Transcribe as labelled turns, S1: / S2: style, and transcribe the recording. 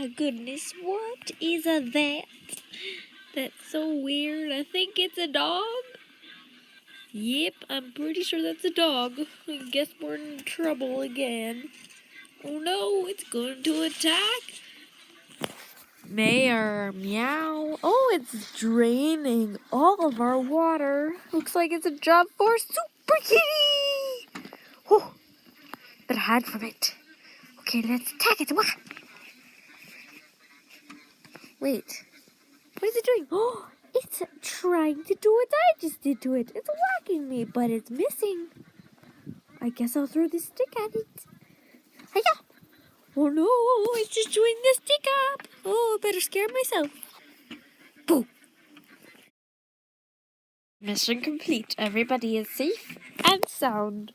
S1: my goodness, what is that? That's so weird. I think it's a dog. Yep, I'm pretty sure that's a dog. I guess we're in trouble again. Oh no, it's going to attack. Meow. Oh, it's draining all of our water. Looks like it's a job for Super Kitty. Oh, better hide from it. Okay, let's attack it. Wait, what is it doing? Oh, it's trying to do what I just did to it. It's whacking me, but it's missing. I guess I'll throw this stick at it. Hiya! Oh no, it's just chewing the stick up. Oh, I better scare myself. Boo! Mission complete. Everybody is safe and sound.